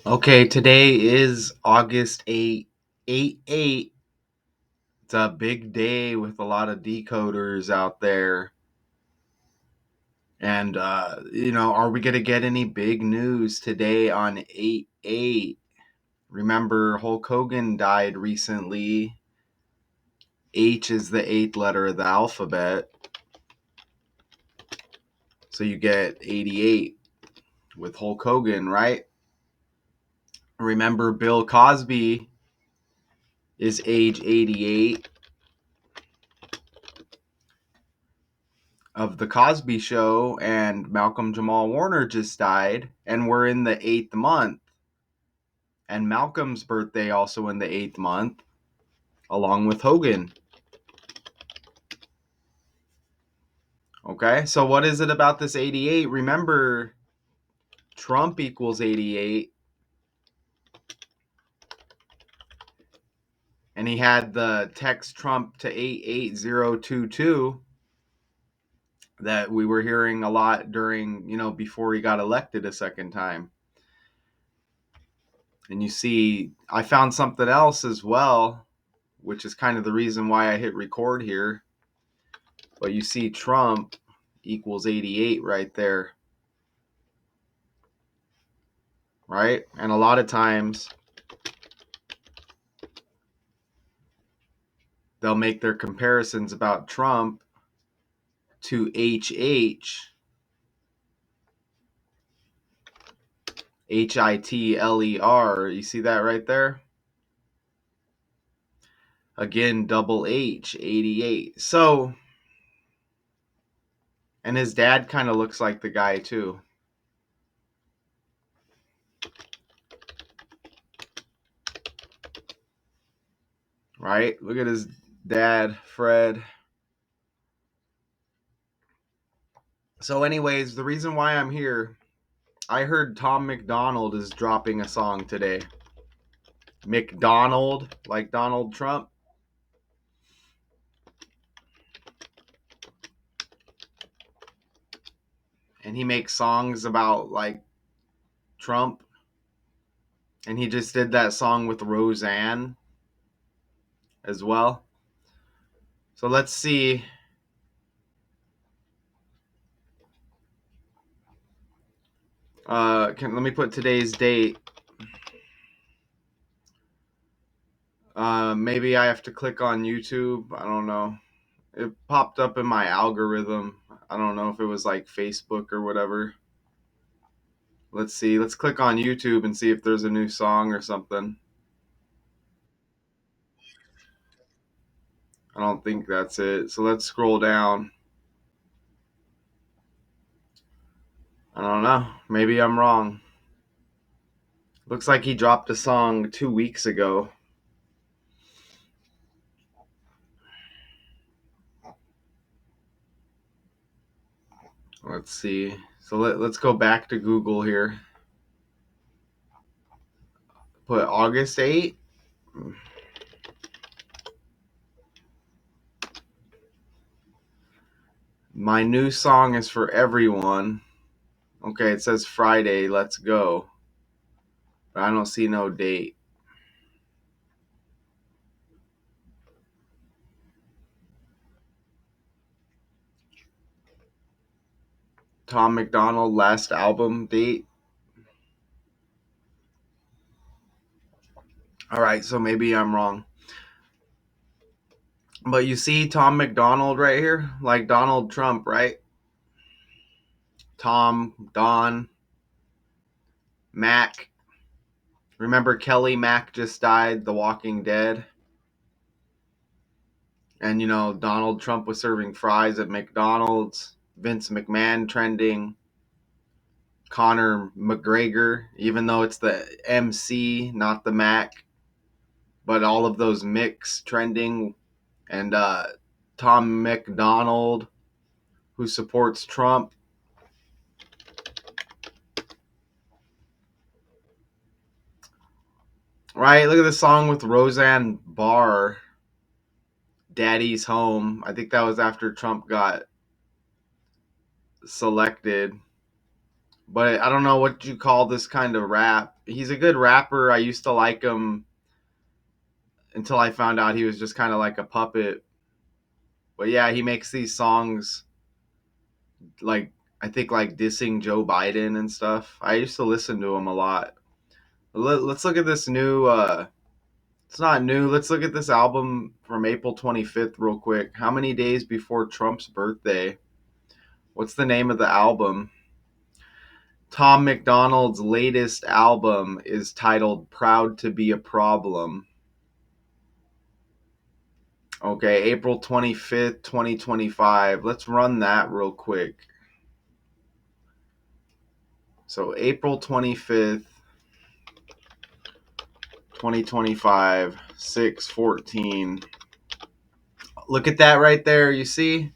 Okay, today is August 8. It's a big day with a lot of decoders out there. And, are we going to get any big news today on 8/8? Remember, Hulk Hogan died recently. H is the eighth letter of the alphabet. So you get 88 with Hulk Hogan, right? Remember, Bill Cosby is age 88 of the Cosby Show, and Malcolm Jamal Warner just died, and we're in the 8th month. And Malcolm's birthday also in the 8th month, along with Hogan. Okay, so what is it about this 88? Remember, Trump equals 88, and he had the text Trump to 88022 that we were hearing a lot during, before he got elected a second time. And you see, I found something else as well, which is kind of the reason why I hit record here. But you see Trump equals 88 right there. Right? And a lot of times they'll make their comparisons about Trump to Hitler. You see that right there? Again, double H, 88. So, and his dad kind of looks like the guy too. Right? Look at his dad, Fred. So, anyways, the reason why I'm here, I heard Tom MacDonald is dropping a song today. MacDonald, like Donald Trump. And he makes songs about like Trump. And he just did that song with Roseanne as well. So let's see. Let me put today's date. Maybe I have to click on YouTube. I don't know. It popped up in my algorithm. I don't know if it was like Facebook or whatever. Let's see. Let's click on YouTube and see if there's a new song or something. I don't think that's it. So let's scroll down. I don't know. Maybe I'm wrong. Looks like he dropped a song 2 weeks ago. Let's see. So let's go back to Google here. Put August 8. My new song is for everyone. Okay, it says Friday, let's go. But I don't see no date. Tom MacDonald last album date. All right, so maybe I'm wrong. But you see Tom MacDonald right here? Like Donald Trump, right? Tom, Don, Mac. Remember Kelly Mac just died, The Walking Dead? And Donald Trump was serving fries at McDonald's. Vince McMahon trending. Conor McGregor, even though it's the MC, not the Mac. But all of those mix trending. And Tom MacDonald, who supports Trump. Right, look at the song with Roseanne Barr, Daddy's Home. I think that was after Trump got selected. but I don't know what you call this kind of rap. He's a good rapper. I used to like him until I found out he was just kind of like a puppet. But yeah, he makes these songs like I think like dissing Joe Biden and stuff. I used to listen to him a lot. Let's look at this new. It's not new. Let's look at this album from April 25th real quick. How many days before Trump's birthday? What's the name of the album? Tom MacDonald's latest album is titled "Proud to Be a Problem." Okay, April 25th, 2025. Let's run that real quick. So, April 25th, 2025, 6:14. Look at that right there. You see?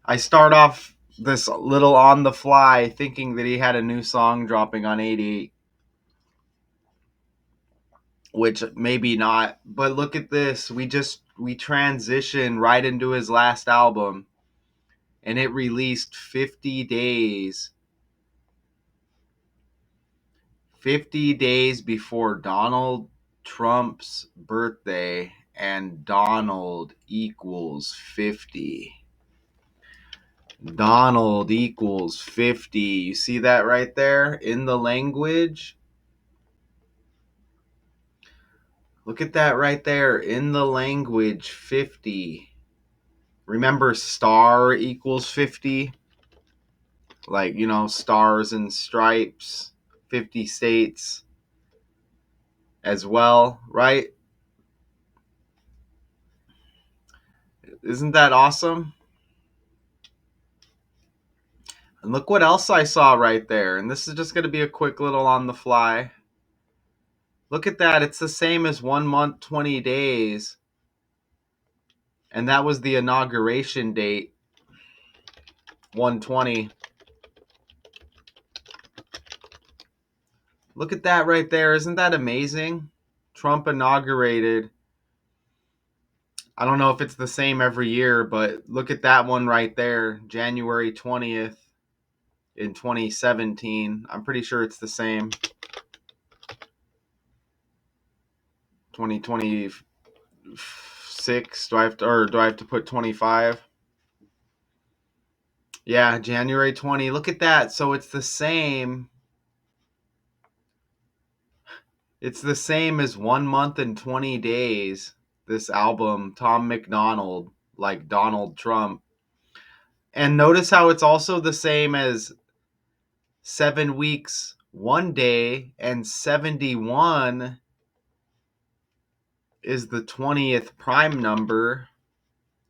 I start off this little on the fly thinking that he had a new song dropping on 88, which maybe not. But look at this. We transition right into his last album, and it released 50 days before Donald Trump's birthday, and Donald equals 50. Donald equals 50. You see that right there in the language? Look at that right there in the language 50. Remember, star equals 50? Like, stars and stripes, 50 states as well, right? Isn't that awesome? And look what else I saw right there. And this is just going to be a quick little on the fly. Look at that. It's the same as 1 month, 20 days. And that was the inauguration date, 120. Look at that right there. Isn't that amazing? Trump inaugurated. I don't know if it's the same every year, but look at that one right there, January 20th in 2017. I'm pretty sure it's the same. 2026. Do I have to put 25? Yeah, January 20. Look at that. So it's the same. It's the same as 1 month and 20 days. This album, Tom MacDonald, like Donald Trump. And notice how it's also the same as 7 weeks, 1 day, and 71 is the 20th prime number,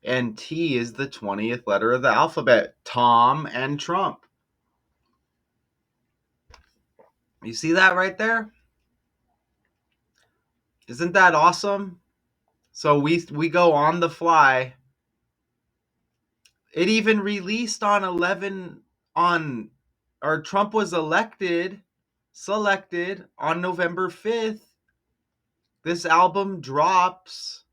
and T is the 20th letter of the alphabet. Tom and Trump. You see that right there? Isn't that awesome? So we go on the fly. It even released on 11 on or Trump was selected on November 5th. This album drops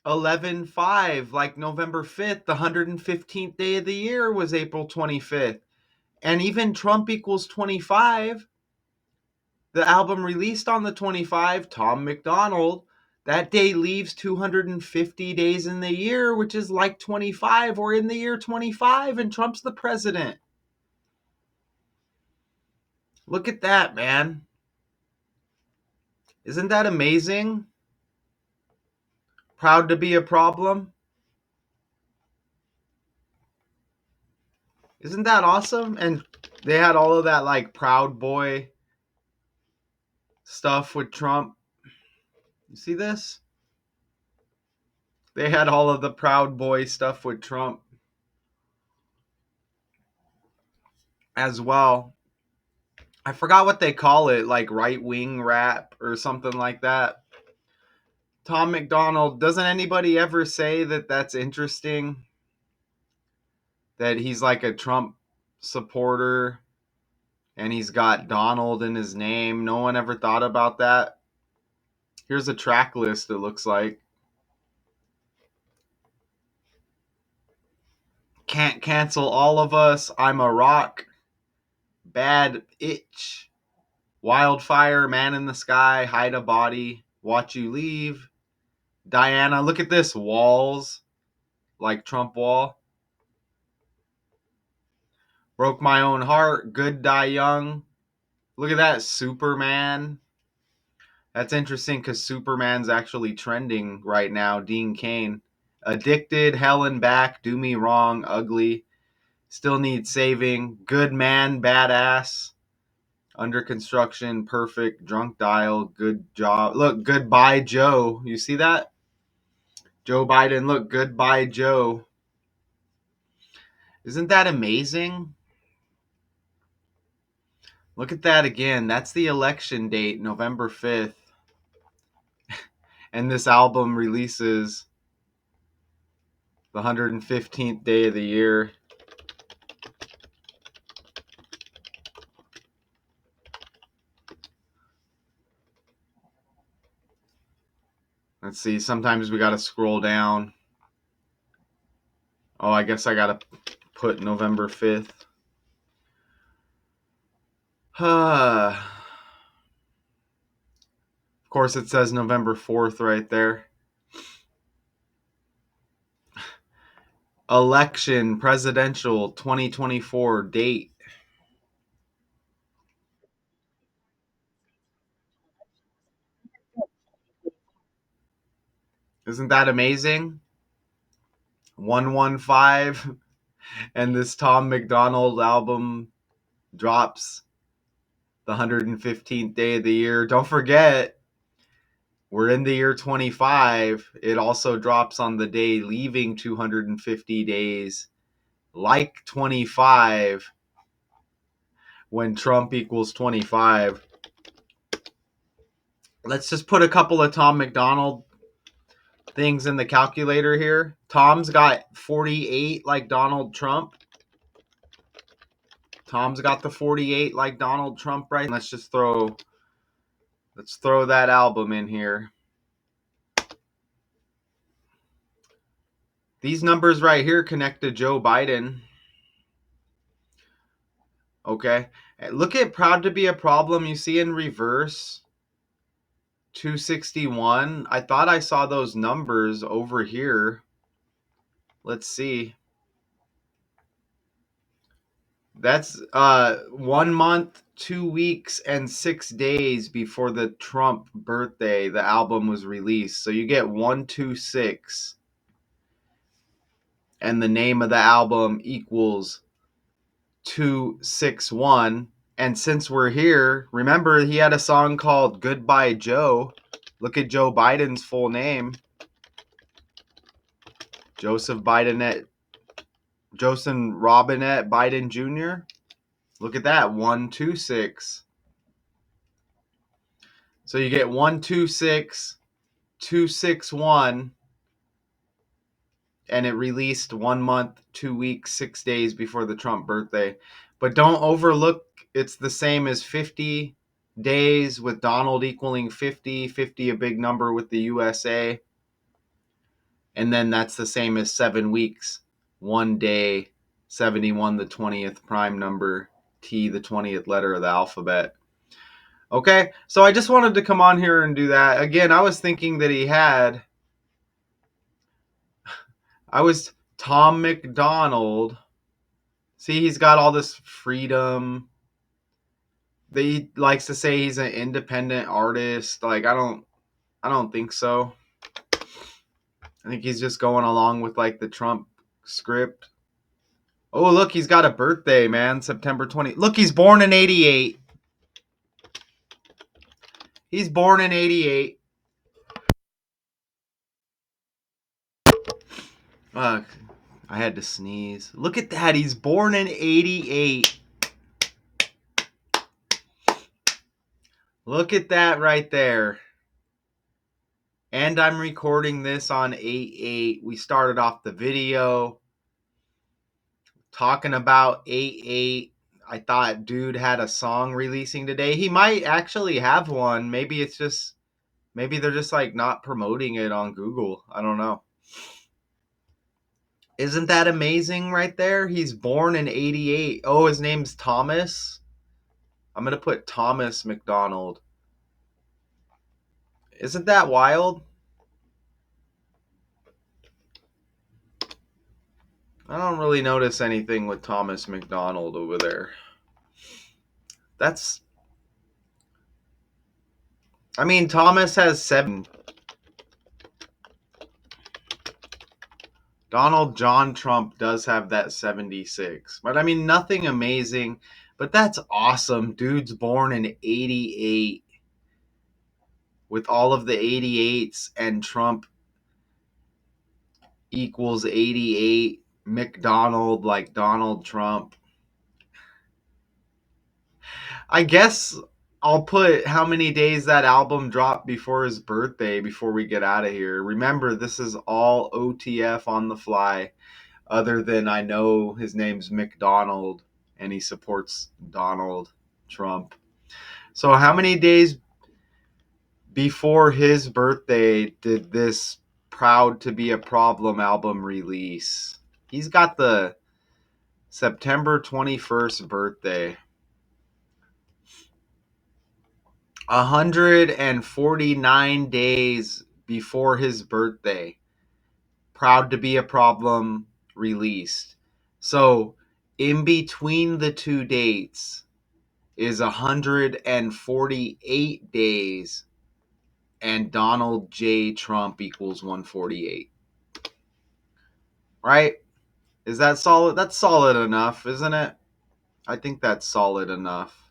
11/5, like November 5th. The 115th day of the year was April 25th. And even Trump equals 25, the album released on the 25, Tom MacDonald, that day leaves 250 days in the year, which is like 25, or in the year 25, and Trump's the president. Look at that, man. Isn't that amazing? Proud to be a problem. Isn't that awesome? And they had all of that like Proud Boy stuff with Trump. You see this? They had all of the Proud Boy stuff with Trump as well. I forgot what they call it, like right wing rap or something like that. Tom MacDonald, doesn't anybody ever say that that's interesting? That he's like a Trump supporter and he's got Donald in his name. No one ever thought about that. Here's a track list, it looks like. Can't cancel all of us. I'm a rock. Bad itch. Wildfire, man in the sky, hide a body, watch you leave. Diana, look at this. Walls, like Trump wall. Broke my own heart, good die young. Look at that, Superman. That's interesting because Superman's actually trending right now. Dean Cain. Addicted, hell and back, do me wrong, ugly. Still need saving. Good man, badass. Under construction, perfect. Drunk dial, good job. Look, goodbye, Joe. You see that? Joe Biden, look, goodbye, Joe. Isn't that amazing? Look at that again. That's the election date, November 5th. And this album releases the 115th day of the year. Let's see. Sometimes we got to scroll down. Oh, I guess I got to put November 5th. Of course, it says November 4th right there. Election, presidential, 2024 date. Isn't that amazing? 115. And this Tom MacDonald album drops the 115th day of the year. Don't forget, we're in the year 25. It also drops on the day leaving 250 days, like 25, when Trump equals 25. Let's just put a couple of Tom MacDonald things in the calculator here. Tom's got 48 like Donald Trump. Tom's got the 48 like Donald Trump, right? Let's throw that album in here. These numbers right here connect to Joe Biden. Okay. Look at Proud to Be a Problem. You see in reverse 261. I thought I saw those numbers over here. Let's see. That's 1 month, 2 weeks, and 6 days before the Trump birthday. The album was released. So you get 126. And the name of the album equals 261. And since we're here, remember he had a song called Goodbye Joe. Look at Joe Biden's full name. Joseph Robinette Biden Jr. Look at that, 126. So you get 126, 261, and it released 1 month, 2 weeks, 6 days before the Trump birthday. But don't overlook, it's the same as 50 days with Donald equaling 50, 50 a big number with the USA. And then that's the same as 7 weeks, 1 day, 71 the 20th prime number, T the 20th letter of the alphabet. Okay, so I just wanted to come on here and do that. Again, I was thinking that I was Tom MacDonald. See, he's got all this freedom. He likes to say he's an independent artist. Like, I don't think so. I think he's just going along with like the Trump script. Oh, look, he's got a birthday, man. September 20th. Look, he's born in 88. He's born in 88. I had to sneeze. Look at that. He's born in 88. Look at that right there. And I'm recording this on 8/8. We started off the video talking about 8/8. I thought dude had a song releasing today. He might actually have one. Maybe they're just like not promoting it on Google. I don't know. Isn't that amazing right there? He's born in 88. Oh, his name's Thomas. I'm going to put Thomas MacDonald. Isn't that wild? I don't really notice anything with Thomas MacDonald over there. That's, I mean, Thomas has 7. Donald John Trump does have that 76. But I mean, nothing amazing. But that's awesome. Dude's born in 88 with all of the 88s, and Trump equals 88. McDonald like Donald Trump. I guess I'll put how many days that album dropped before his birthday before we get out of here. Remember, this is all OTF on the fly, other than I know his name's MacDonald and he supports Donald Trump. So, how many days before his birthday did this Proud to Be a Problem album release? He's got the September 21st birthday. 149 days before his birthday. Proud to Be a Problem released. So, in between the two dates is 148 days, and Donald J. Trump equals 148. Right? Is that solid? That's solid enough, isn't it? I think that's solid enough.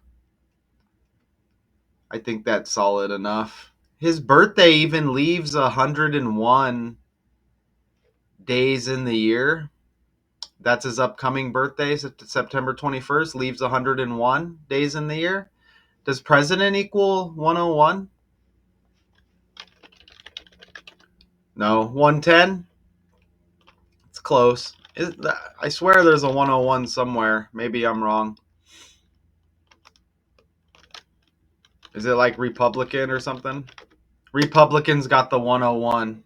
I think that's solid enough. His birthday even leaves 101 days in the year. That's his upcoming birthday, September 21st, leaves 101 days in the year. Does president equal 101? No, 110? It's close. I swear there's a 101 somewhere. Maybe I'm wrong. Is it like Republican or something? Republicans got the 101.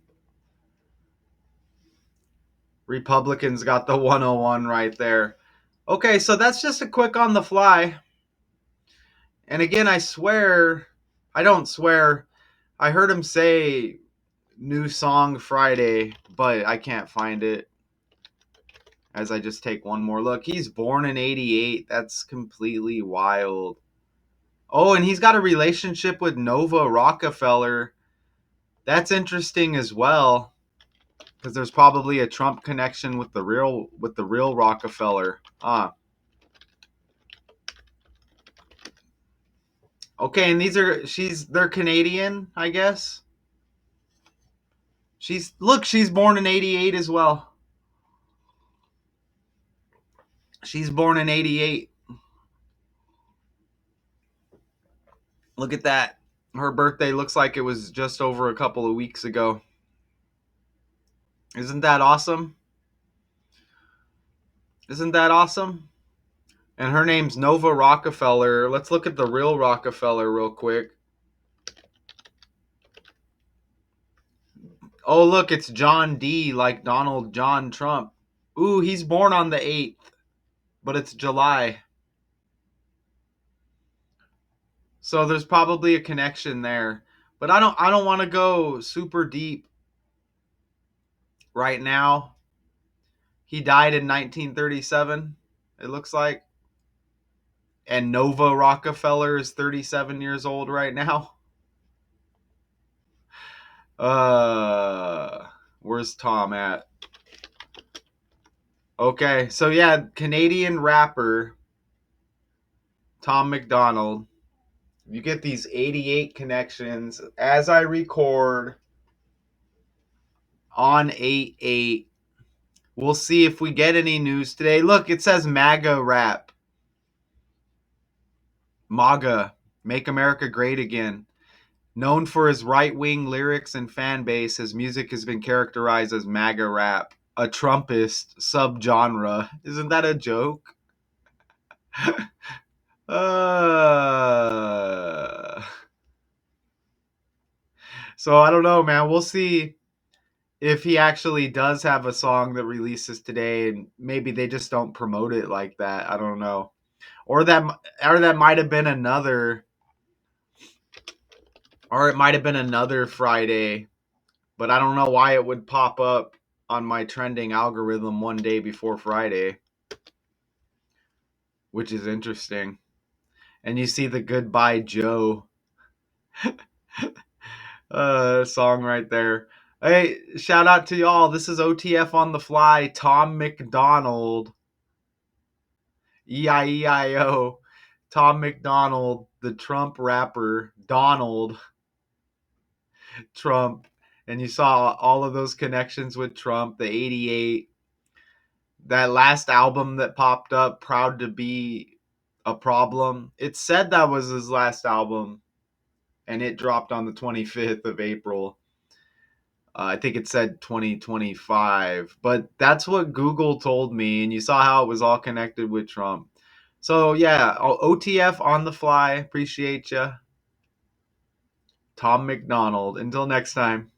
Republicans got the 101 right there. Okay, so that's just a quick on the fly. And again, I don't swear. I heard him say new song Friday, but I can't find it as I just take one more look. He's born in 88. That's completely wild. Oh, and he's got a relationship with Nova Rockefeller. That's interesting as well, because there's probably a Trump connection with the real Rockefeller. Okay, and they're Canadian, I guess. She's born in 88 as well. She's born in 88. Look at that. Her birthday looks like it was just over a couple of weeks ago. Isn't that awesome? Isn't that awesome? And her name's Nova Rockefeller. Let's look at the real Rockefeller real quick. Oh, look, it's John D. like Donald John Trump. Ooh, he's born on the 8th, but it's July. So there's probably a connection there. But I don't want to go super deep right now. He died in 1937, it looks like. And Nova Rockefeller is 37 years old right now. Where's Tom at? Okay, so yeah, Canadian rapper Tom MacDonald. You get these 88 connections as I record on 8/8. We'll see if we get any news today. Look, it says MAGA rap. MAGA, Make America Great Again. Known for his right-wing lyrics and fan base, his music has been characterized as MAGA rap, a Trumpist subgenre. Isn't that a joke? uh... So I don't know, man. We'll see. if he actually does have a song that releases today, and maybe they just don't promote it like that. I don't know. Or that or that might have been another or it might have been another Friday, but I don't know why it would pop up on my trending algorithm one day before Friday, which is interesting. And you see the Goodbye Joe song right there. Hey, shout out to y'all. This is OTF on the fly. Tom MacDonald, EIEIO. Tom MacDonald, the Trump rapper, Donald Trump. And you saw all of those connections with Trump, the 88, that last album that popped up, Proud to Be a Problem. It said that was his last album, and it dropped on the 25th of April. I think it said 2025, but that's what Google told me, and you saw how it was all connected with Trump. So yeah, OTF on the fly. Appreciate you, Tom MacDonald. Until next time.